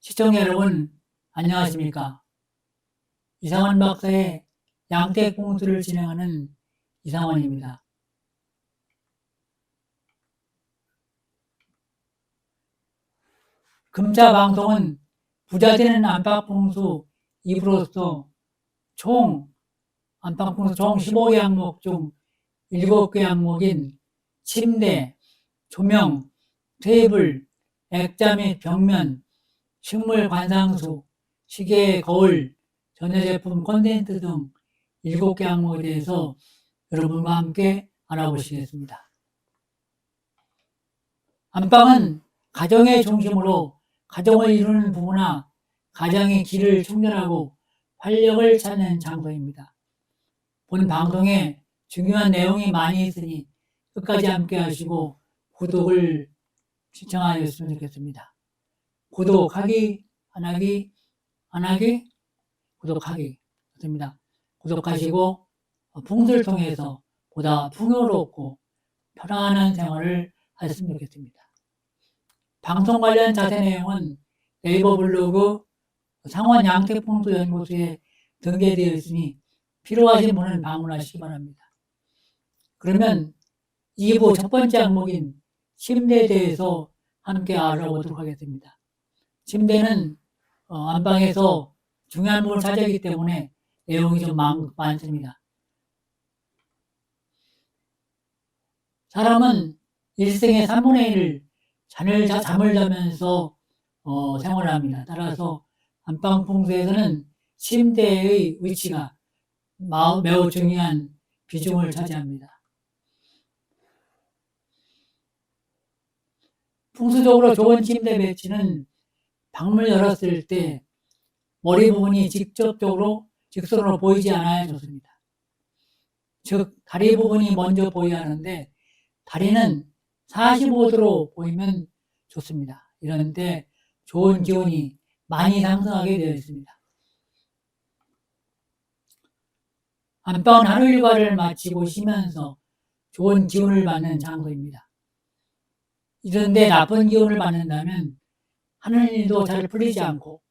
시청자 여러분, 안녕하십니까? 이상원 박사의 양택봉수를 진행하는 이상원입니다. 금자 방송은 부자되는 안팎봉수 2부로서 안팎봉수 총 15개 항목 중 7개 항목인 침대, 조명, 테이블, 액자 및 벽면, 식물 관상수, 시계, 거울, 전자제품 콘텐츠 등 7개 항목에 대해서 여러분과 함께 알아보시겠습니다. 안방은 가정의 중심으로 가정을 이루는 부부나 가정의 기를 충전하고 활력을 찾는 장소입니다. 본 방송에 중요한 내용이 많이 있으니 끝까지 함께 하시고 구독을 시청하셨으면 좋겠습니다. 구독하기, 안 하기, 구독하기. 좋습니다. 구독하시고 풍수를 통해서 보다 풍요롭고 편안한 생활을 하셨으면 좋겠습니다. 방송 관련 자세 내용은 네이버 블로그 상원 양택풍수연구소에 등재되어 있으니 필요하신 분은 방문하시기 바랍니다. 그러면 2부 첫 번째 항목인 침대에 대해서 함께 알아보도록 하겠습니다. 침대는 안방에서 중요한 부분을 차지하기 때문에 내용이 좀 많습니다. 사람은 일생의 3분의 1을 잠을 자면서 생활합니다. 따라서 안방 풍수에서는 침대의 위치가 매우 중요한 비중을 차지합니다. 풍수적으로 좋은 침대 배치는 방문을 열었을 때 머리 부분이 직선으로 보이지 않아야 좋습니다. 즉 다리 부분이 먼저 보여야 하는데 다리는 45도로 보이면 좋습니다. 이런데 좋은 기운이 많이 상승하게 되어 있습니다. 안방은 하루 일과를 마치고 쉬면서 좋은 기운을 받는 장소입니다. 이런데 나쁜 기운을 받는다면 하는 일도 잘 풀리지 않고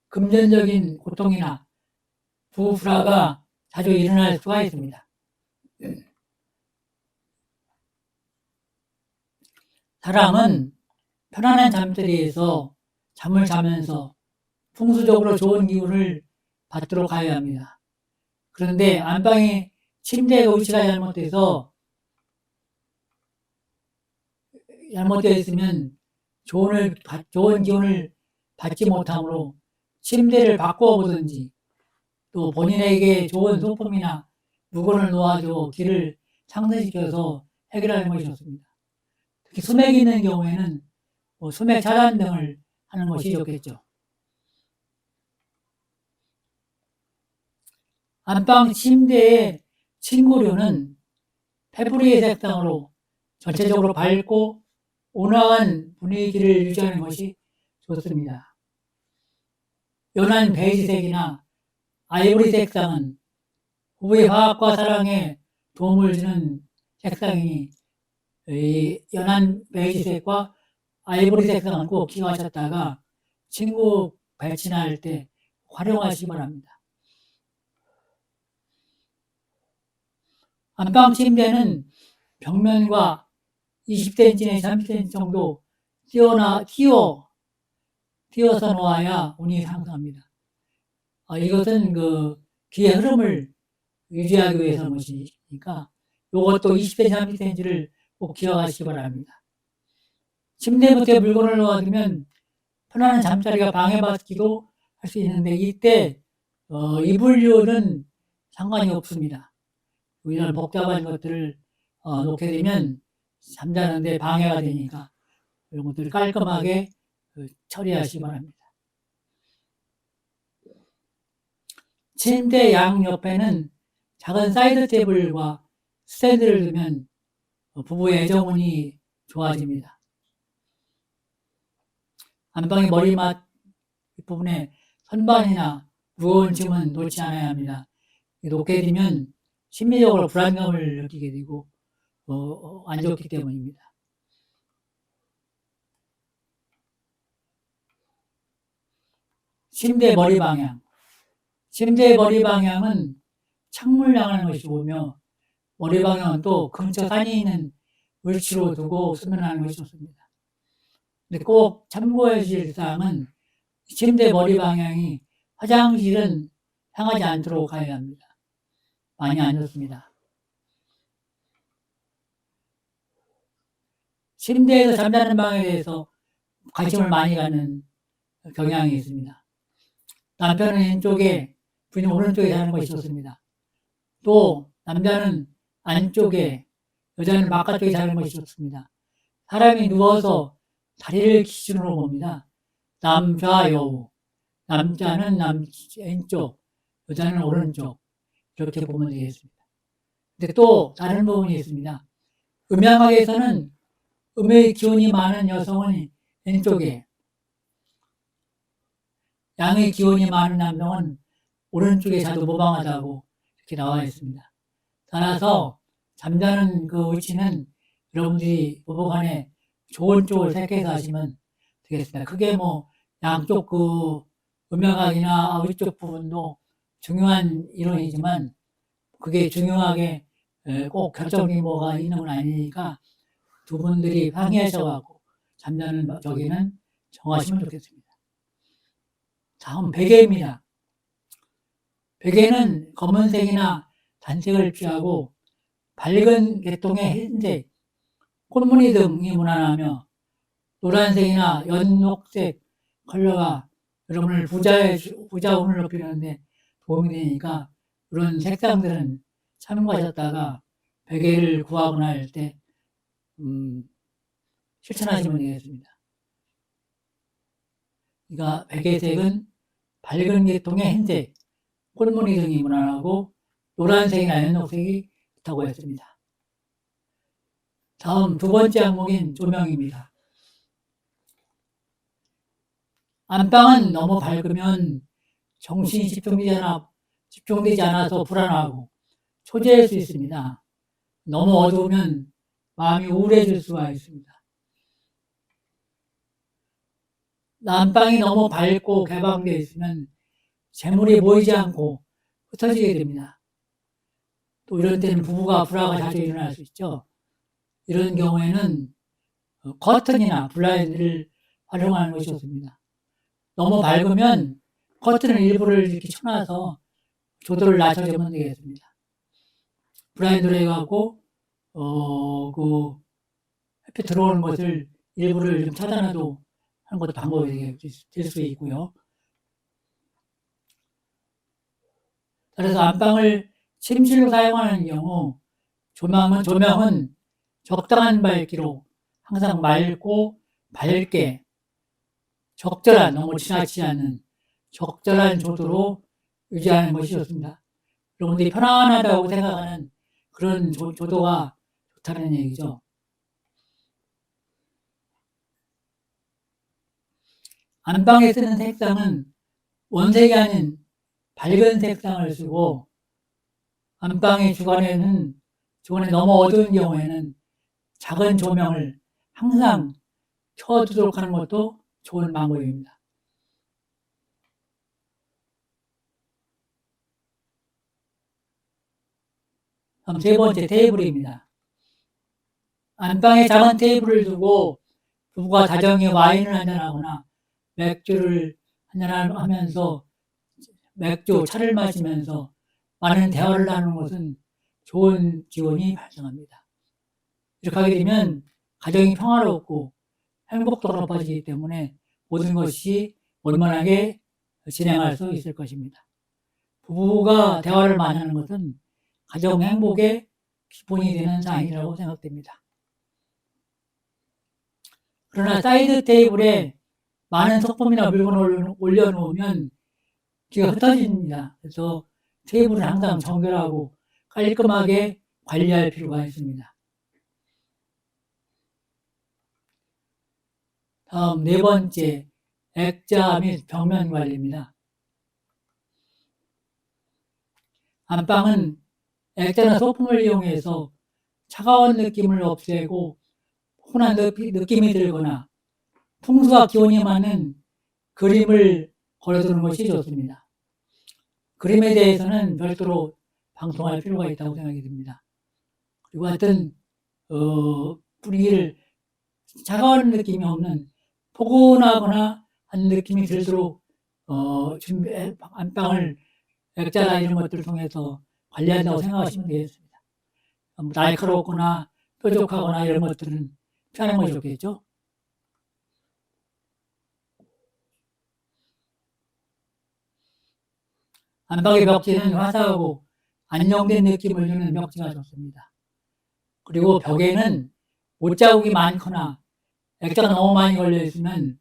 금전적인 고통이나 부불화가 자주 일어날 수가 있습니다. 사람은 편안한 잠자리에서 잠을 자면서 풍수적으로 좋은 기운을 받도록 하여야 합니다. 그런데 안방에 침대의 위치가 잘못되어 있으면 좋은 기운을 받지 못하므로 침대를 바꾸어 보든지 또 본인에게 좋은 소품이나 물건을 놓아줘 기를 상승시켜서 해결하는 것이 좋습니다. 특히 수맥이 있는 경우에는 수맥 차단 등을 하는 것이 좋겠죠. 안방 침대의 침구류는 페브리의 색상으로 전체적으로 밝고 온화한 분위기를 유지하는 것이 좋습니다. 연한 베이지색이나 아이보리 색상은 부부의 화합과 사랑에 도움을 주는 색상이니 연한 베이지색과 아이보리 색상은 꼭 기억하셨다가 친구 배치할 때 활용하시기 바랍니다. 안방 침대는 벽면과 20cm 내지 30cm 정도 띄어서 놓아야 운이 상승합니다. 이것은 기의 흐름을 유지하기 위해서 것이니까 이것도 20cm, 30cm를 꼭 기억하시기 바랍니다. 침대 밑에 물건을 놓아두면 편안한 잠자리가 방해받기도 할 수 있는데 이때 이불류는 상관이 없습니다. 이런 복잡한 것들을 놓게 되면 잠자는데 방해가 되니까 이런 것들을 깔끔하게 처리하시기 바랍니다. 침대 양옆에는 작은 사이드 테이블과 스탠드를 두면 부부의 애정운이 좋아집니다. 안방의 머리맡 부분에 선반이나 무거운 짐은 놓지 않아야 합니다. 놓게 되면 심리적으로 불안감을 느끼게 되고 안 좋기 때문입니다. 침대 머리 방향. 침대 머리 방향은 창문을 향하는 것이 오며, 머리 방향은 또 근처 산이 있는 위치로 두고 수면하는 것이 좋습니다. 근데 꼭 참고해 주실 사항은 침대 머리 방향이 화장실은 향하지 않도록 가야 합니다. 많이 안 좋습니다. 침대에서 잠자는 방에 대해서 관심을 많이 갖는 경향이 있습니다. 남편은 왼쪽에, 부인은 오른쪽에 자는 것이 좋습니다. 또 남자는 안쪽에, 여자는 바깥쪽에 자는 것이 좋습니다. 사람이 누워서 다리를 기준으로 봅니다. 남좌여우. 남자는 왼쪽, 여자는 오른쪽. 이렇게 보면 되겠습니다. 근데 또 다른 부분이 있습니다. 음양학에서는 음의 기운이 많은 여성은 왼쪽에, 양의 기운이 많은 남성은 오른쪽에 자도 무방하다고 이렇게 나와 있습니다. 따라서 잠자는 그 위치는 여러분들이 부부간에 좋은 쪽을 택해서 하시면 되겠습니다. 크게 뭐 양쪽 그 음양학이나 위쪽 부분도 중요한 이론이지만 그게 중요하게 꼭 결정이 뭐가 있는 건 아니니까 두 분들이 상의하셔가지고 잠자는 저기는 정하시면 좋겠습니다. 다음 베개입니다. 베개는 검은색이나 단색을 피하고 밝은 계통의 흰색, 콜무늬 등이 무난하며 노란색이나 연녹색 컬러가 여러분을 부자운을 높이는데 도움이 되니까 그런 색상들은 참고하셨다가 베개를 구하거나 할 때 실천하시면 되겠습니다. 그러니까 베개색은 밝은 계통의 흰색, 콜무늬 등이 무난하고 노란색이나 연녹색이 좋다고 했습니다. 다음 두 번째 항목인 조명입니다. 안방은 너무 밝으면 정신이 집중되지 않아서 불안하고 초조할 수 있습니다. 너무 어두우면 마음이 우울해질 수가 있습니다. 안방이 너무 밝고 개방되어 있으면 재물이 모이지 않고 흩어지게 됩니다. 또 이런 때는 부부가 불화가 자주 일어날 수 있죠. 이런 경우에는 커튼이나 블라인드를 활용하는 것이 좋습니다. 너무 밝으면 커튼을 일부를 이렇게 쳐놔서 조도를 낮춰주면 되겠습니다. 블라인드로 해갖고 그 햇빛 들어오는 것을 일부를 좀 차단해도 하는 것도 방법이 될 수 있고요. 그래서 안방을 침실로 사용하는 경우 조명은 적당한 밝기로 항상 맑고 밝게 적절한, 너무 지나치지 않는 적절한 조도로 유지하는 것이 좋습니다. 여러분들이 편안하다고 생각하는 그런 조도가 좋다는 얘기죠. 안방에 쓰는 색상은 원색이 아닌 밝은 색상을 쓰고, 안방의 주간에 너무 어두운 경우에는 작은 조명을 항상 켜두도록 하는 것도 좋은 방법입니다. 다음 세 번째 테이블입니다. 안방에 작은 테이블을 두고 부부가 다정히 와인을 한잔하거나 맥주를 한잔하면서 차를 마시면서 많은 대화를 나누는 것은 좋은 기운이 발생합니다. 이렇게 하게 되면 가정이 평화롭고 행복도가 높아지기 때문에 모든 것이 원만하게 진행할 수 있을 것입니다. 부부가 대화를 많이 하는 것은 가정 행복의 기본이 되는 사항이라고 생각됩니다. 그러나 사이드 테이블에 많은 소품이나 물건을 올려놓으면 기가 흩어집니다. 그래서 테이블은 항상 정결하고 깔끔하게 관리할 필요가 있습니다. 다음 네 번째, 액자 및 벽면 관리입니다. 안방은 액자나 소품을 이용해서 차가운 느낌을 없애고 훈한 느낌이 들거나 풍수와 기온이 맞는 그림을 걸어두는 것이 좋습니다. 그림에 대해서는 별도로 방송할 필요가 있다고 생각이 듭니다. 그리고 하여튼 분위기를 차가운 느낌이 없는 포근하거나 한 느낌이 들도록 안방을 액자나 이런 것들을 통해서 관리한다고 생각하시면 되겠습니다. 날카롭거나 뾰족하거나 이런 것들은 피하는 것이 좋겠죠. 안방의 벽지는 화사하고 안정된 느낌을 주는 벽지가 좋습니다. 그리고 벽에는 못자국이 많거나 액자가 너무 많이 걸려 있으면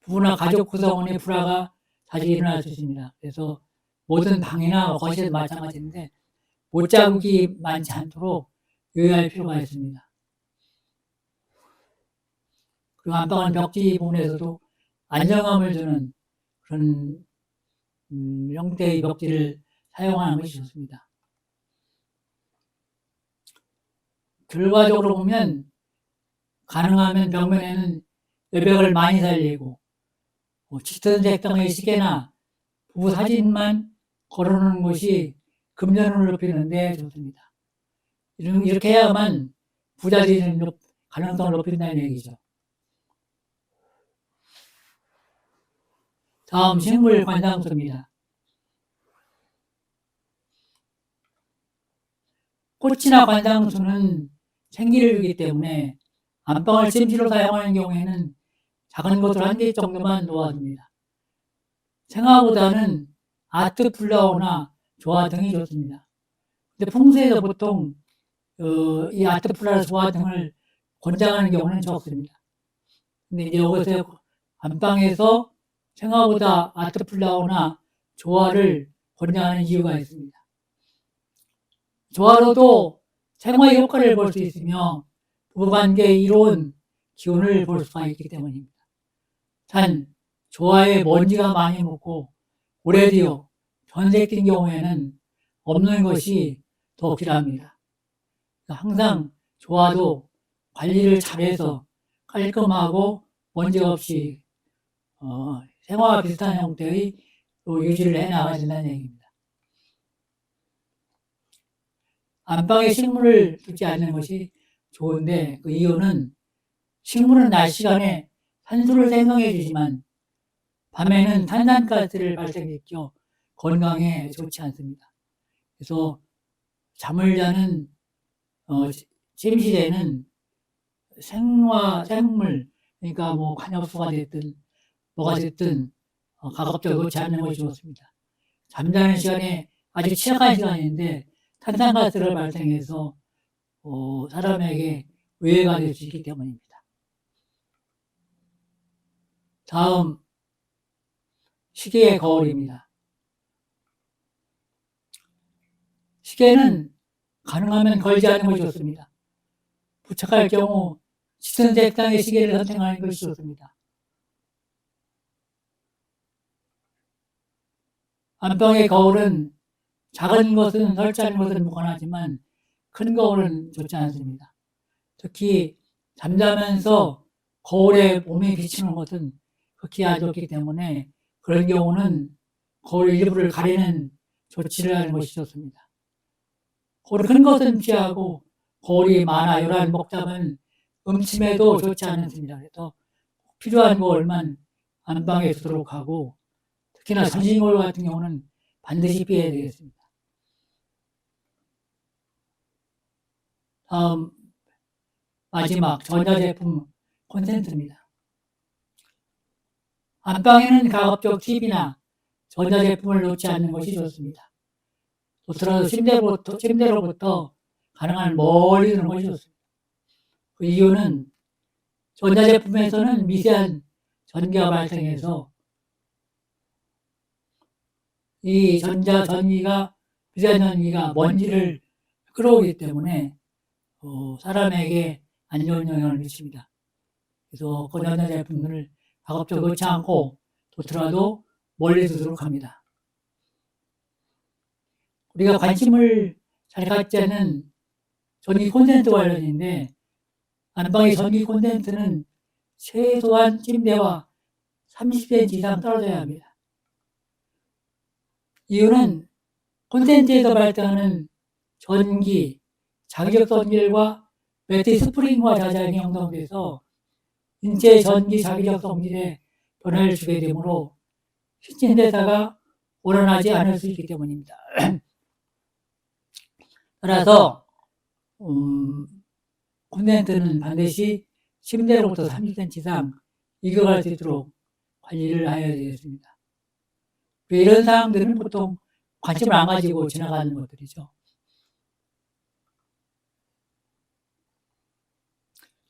부부나 가족 구성원의 불화가 자주 일어날 수 있습니다. 그래서 모든 방이나 거실도 마찬가지인데 못자국이 많지 않도록 유의할 필요가 있습니다. 그리고 안방은 벽지 부분에서도 안정감을 주는 그런 형태의 벽지를 사용하는 것이 좋습니다. 결과적으로 보면 가능하면 벽면에는 외벽을 많이 살리고 짙은 색상의 시계나 부부 사진만 걸어놓는 것이 금전을 높이는 데 좋습니다. 이렇게 해야만 부자되는 가능성을 높인다는 얘기죠. 다음 식물 관상소입니다. 꽃이나 관상소는 생기를 주기 때문에 안방을 심지로 사용하는 경우에는 작은 것을 한 개 정도만 놓아줍니다. 생화보다는 아트 플라워나 조화 등이 좋습니다. 근데 풍수에서 보통 이 아트 플라워 조화 등을 권장하는 경우는 적습니다. 근데 이제 여기서 안방에서 생화보다 아트 플라워나 조화를 권장하는 이유가 있습니다. 조화로도 생화의 효과를 볼 수 있으며 부부관계의 이로운 기운을 볼 수가 있기 때문입니다. 단 조화에 먼지가 많이 묻고 오래되어 변색된 경우에는 없는 것이 더 필요합니다. 항상 조화도 관리를 잘해서 깔끔하고 먼지 없이 생화와 비슷한 형태의 유지를 해나가야 된다는 얘기입니다. 안방에 식물을 두지 않는 것이 좋은데 그 이유는 식물은 낮 시간에 산소를 생성해 주지만 밤에는 탄산가스를 발생시켜 건강에 좋지 않습니다. 그래서 잠을 자는 침실에는 생물, 그러니까 뭐 관엽수가 됐든 뭐가 됐든 가급적 놓지 않는 것이 좋습니다. 잠자는 시간에 아주 취약한 시간인데 탄산가스를 발생해서 사람에게 외해가 될 수 있기 때문입니다. 다음 시계의 거울입니다. 시계는 가능하면 걸지 않는 것이 좋습니다. 부착할 경우 짙은 색상의 시계를 선택하는 것이 좋습니다. 안방의 거울은 작은 것은 설치하는 것은 무관하지만 큰 거울은 좋지 않습니다. 특히 잠자면서 거울에 몸이 비치는 것은 극히 안 좋기 때문에 그런 경우는 거울 일부를 가리는 조치를 하는 것이 좋습니다. 거울 큰 것은 피하고 거울이 많아 요란 복잡은 음침해도 좋지 않습니다. 그래서 필요한 거울만 안방에 두도록 하고 특히나 전신거울 같은 경우는 반드시 피해야 되겠습니다. 다음 마지막 전자제품 콘센트입니다. 안방에는 가급적 TV나 전자제품을 놓지 않는 것이 좋습니다. 놓더라도 침대로부터 가능한 멀리 두는 것이 좋습니다. 그 이유는 전자제품에서는 미세한 전기가 발생해서 이 미세한 전기가 먼지를 끌어오기 때문에 사람에게 안 좋은 영향을 미칩니다. 그래서 그 전자제품들을 가급적 놓지 않고 놓더라도 멀리 두도록 합니다. 우리가 관심을 잘 갖지 않는 전기 콘센트 관련인데 안방의 전기 콘센트는 최소한 침대와 30cm 이상 떨어져야 합니다. 이유는 콘센트에서 발생하는 전기, 자기적 성질과 배터리 스프링과 자작이 형성돼서 인체 전기 자기적 성질에 변화를 주게 되므로 신진대사가 원활하지 않을 수 있기 때문입니다. 따라서 콘센트는 반드시 침대로부터 30cm 이상 익어갈 수 있도록 관리를 하여야 되겠습니다. 이런 사항들은 보통 관심을 안 가지고 지나가는 것들이죠.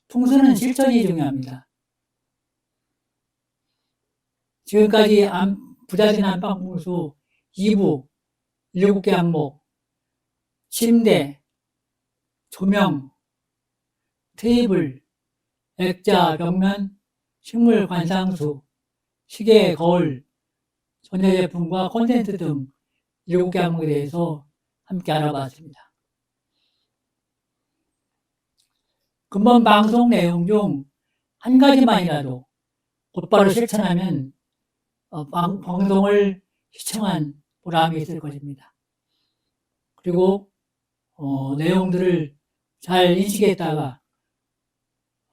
풍수는 실천이 중요합니다. 지금까지 부자진 안방 풍수 2부, 7개 항목, 침대, 조명, 테이블, 액자, 벽면, 식물 관상수, 시계, 거울, 전자제품과 콘센트 등 7개 항목에 대해서 함께 알아봤습니다. 근본 방송 내용 중 한 가지만이라도 곧바로 실천하면 방송을 시청한 보람이 있을 것입니다. 그리고 내용들을 잘 인식했다가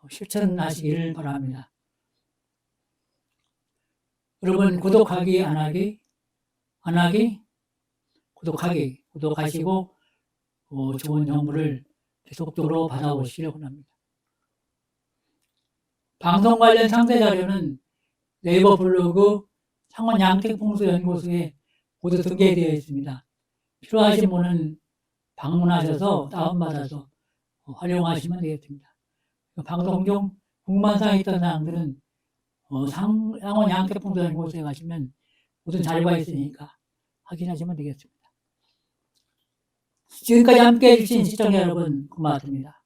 실천하시기를 바랍니다. 여러분 구독하기 안 하기 구독하시고 좋은 정보를 계속적으로 받아오시려고 합니다. 방송 관련 상세 자료는 네이버 블로그 창원 양택풍수연구소에 모두 등재되어 있습니다. 필요하신 분은 방문하셔서 다운받아서 활용하시면 되겠습니다. 방송 중 궁금한 사항이 있던 사항들은 창원 양택풍수연구소에 가시면 모든 자료가 있으니까 확인하시면 되겠습니다. 지금까지 함께 해주신 시청자 여러분 고맙습니다.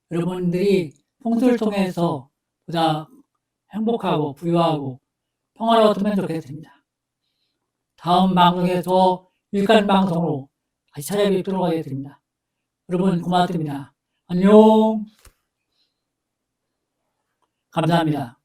여러분들이 풍수를 통해서 보다 행복하고 부유하고 평화로웠으면 좋겠습니다. 다음 방송에서 유익한 방송으로 다시 찾아뵙도록 하겠습니다. 여러분 고맙습니다. 안녕. 감사합니다.